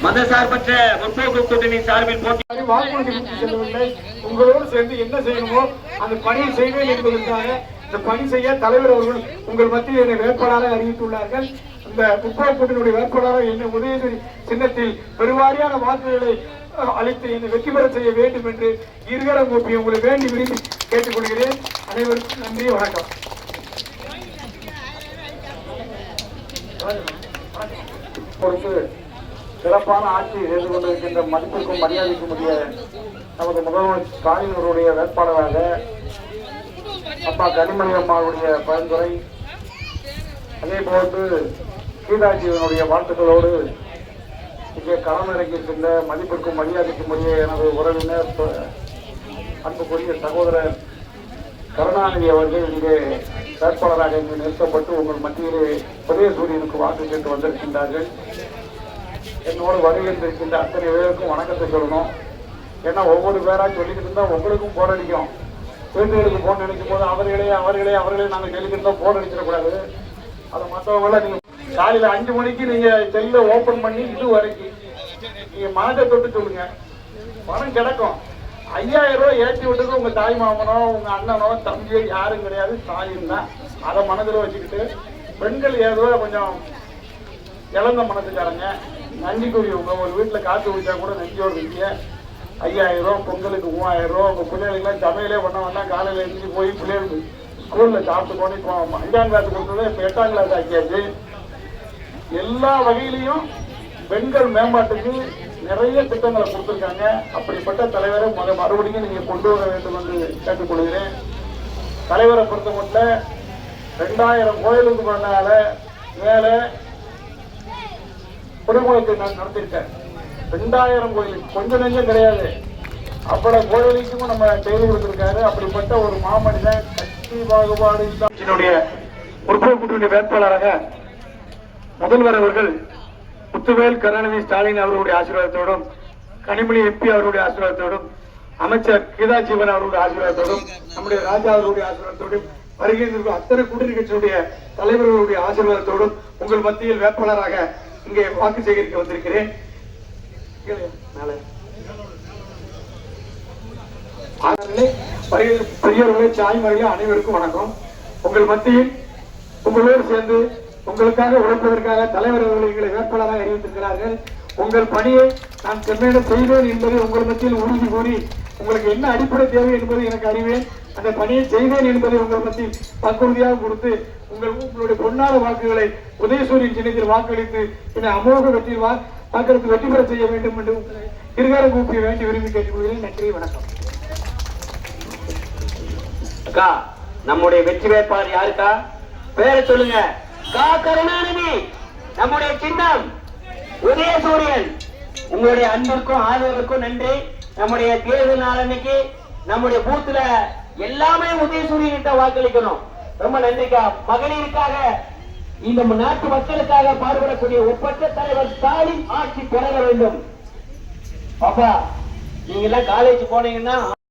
மதசார்பற்ற முற்போக்கு கூட்டணி சார்பில் போட்டி வாக்குறுதி செல்லவில்லை. உங்களோடு சேர்ந்து என்ன செய்யணுமோ அந்த பணியை செய்வேன் என்பதற்காக இந்த பணி செய்ய தலைவர் அவர்கள் உங்கள் மத்தியில் என்னை வேட்பாளராக அறிவித்துள்ளார்கள். இந்த முற்போக்கு கூட்டணியுடைய வேட்பாளராக என்னை உதயநிதி சின்னத்தில் பெருவாரியான வாக்குகளை அளித்து என்னை வெற்றி பெற செய்ய வேண்டும் என்று இருகரம் கூப்பி உங்களை வேண்டி விரும்பி கேட்டுக்கொள்கிறேன். அனைவருக்கும் நன்றி, வணக்கம். சிறப்பான ஆட்சி செய்து கொண்டிருக்கின்ற மதிப்பிற்கும் மரியாதைக்கும் உரிய நமது முதல்வர் ஸ்டாலின் அவருடைய வேட்பாளராக அப்பா கனிமொழி அம்மாவுடைய பரிந்துரை, அதே போன்று கீதாஜீவனுடைய வாழ்த்துக்களோடு இங்கே களமிறங்கியிருக்கின்ற மதிப்பிற்கும் மரியாதைக்கும் உரிய எனது உறவினர் அன்புக்குரிய சகோதரர் கருணாநிதி அவர்கள் இங்கே வேட்பாளராக இங்கு நிறுத்தப்பட்டு உங்கள் மத்தியிலே உதயசூரியனுக்கு வாக்கு கேட்டு வந்திருக்கின்றார்கள். என்னோடு வருகின்றிருக்கின்ற அத்தனை பேருக்கும் வணக்கத்தை சொல்லணும். ஏன்னா ஒவ்வொரு பேரா சொல்லிக்கிட்டு இருந்தா உங்களுக்கும் போன் அடிக்கும். வீட்டுகளுக்கு போன் நினைக்கும் போது அவர்களே நாங்கள் சொல்லிக்கிட்டு இருந்தா போன் அடிச்சிடக்கூடாது. அதை மற்றவங்கள நீங்க காலையில 5 மணிக்கு நீங்க செல்ல ஓபன் பண்ணி இது வரைக்கும் நீங்க மனதை தொட்டு சொல்லுங்க, பணம் கிடைக்கும். 5000 ரூபாய் ஏற்றி விட்டது உங்க தாய் மாமனோ உங்க அண்ணனோ தம்பியோ யாரும் கிடையாது, ஸ்டாலின் தான். அதை மனதில் வச்சுக்கிட்டு பெண்கள் ஏதோ கொஞ்சம் இழந்த மனசுக்காரங்க நன்றிக்குரியவங்க ஒரு வீட்டில் காத்து குடிச்சா கூட நன்றியோடு இருக்கீங்க. 5000 ரூபா, பொங்கலுக்கு 3000 ரூபா, உங்க பிள்ளைகளுக்குலாம் சமையலே பண்ண வேண்டாம், காலையில் எழுந்து போய் பிள்ளைகளுக்கு ஸ்கூலில் சாப்பிட்டு போனி இப்போ 5ஆம் கிளாஸ் கொடுத்தது இப்போ 8ஆம் கிளாஸ் ஆக்கியாச்சு. எல்லா வகையிலையும் பெண்கள் மேம்பாட்டுக்கு நிறைய திட்டங்களை கொடுத்துருக்காங்க. அப்படிப்பட்ட தலைவரை மறுபடியும் நீங்க கொண்டு வர வேண்டும் என்று கேட்டுக்கொள்கிறேன். தலைவரை பொறுத்த மட்டும் 2000 கோயிலுக்கு மேல குடும்பத்தை நான் நடத்திருக்கேன். 2000 கோயிலுக்கு கொஞ்சம் நெஞ்சம் கிடையாது, அப்பட கோயிலுக்கும் நம்ம செய்து கொடுத்திருக்காரு. அப்படிப்பட்ட ஒரு மாமனிதன் கட்சி பாகுபாடு முற்போக்கு வேட்பாளராக முதல்வர் அவர்கள் முத்துவேல் கருணாநிதி ஸ்டாலின் அவர்களுடைய ஆசீர்வாதத்தோடும், கனிமொழி எம்பி அவருடைய ஆசீர்வாதத்தோடும், அமைச்சர் கீதாஜீவன் அவருடைய ஆசீர்வாதத்தோடும், நம்முடைய ராஜா அவருடைய ஆசீர்வாதத்தோடும், வருகின்ற அத்தனை கூட்டணி கட்சியுடைய தலைவர்களுடைய ஆசீர்வாதத்தோடும் உங்கள் மத்தியில் வேட்பாளராக இங்கே வாக்கு சேகரிக்க வந்திருக்கிறேன். பெரியவர்களே, தாய்மார்களே, அனைவருக்கும் வணக்கம். உங்கள் மத்தியில் உங்களோடு சேர்ந்து உங்களுக்காக உழைப்பதற்காக தலைவர் அவர்கள் எங்களை வேட்பாளராக அறிவித்திருக்கிறார்கள். உங்கள் பணியை நான் செம்மையிட செய்வேன் என்பதை உங்கள் மத்தியில் உறுதி கூறி, உங்களுக்கு என்ன அடிப்படை தேவை என்பதை எனக்கு அறிவேன், அந்த பணியை செய்வேன் என்பதை உங்கள் மத்தியில் வாக்குறுதியாக கொடுத்து உங்களுடைய பொன்னான வாக்குகளை உதயசூரியன் சின்னத்தில் வாக்களித்து என்னை அமோக வெற்றியில் வாக்களித்து வெற்றி பெற செய்ய வேண்டும் என்று இருகார கூப்பி வேண்டி விரும்பி கேட்டுக்கொள்கிறேன். நன்றி, வணக்கம். அக்கா, நம்முடைய வெற்றி வேட்பாளர் யாருக்கா? பேரை சொல்லுங்க. கருணாநிதி. நம்முடைய சின்னம் உதயசூரியன். உங்களுடைய அன்பிற்கும் ஆதரவுக்கும் நன்றி. நம்முடைய தேர்தல் நாள் அன்னைக்கு நம்முடைய பூத்துல எல்லாமே உதயசூரியன் வாக்களிக்கணும். ரொம்ப நன்றிக்கா. மகளிருக்காக, இந்த நாட்டு மக்களுக்காக பாடுபடக்கூடிய ஒப்பற்ற தலைவர் ஸ்டாலின் ஆட்சி தொடர வேண்டும். பாப்பா, நீங்க எல்லாம் காலேஜ் போனீங்கன்னா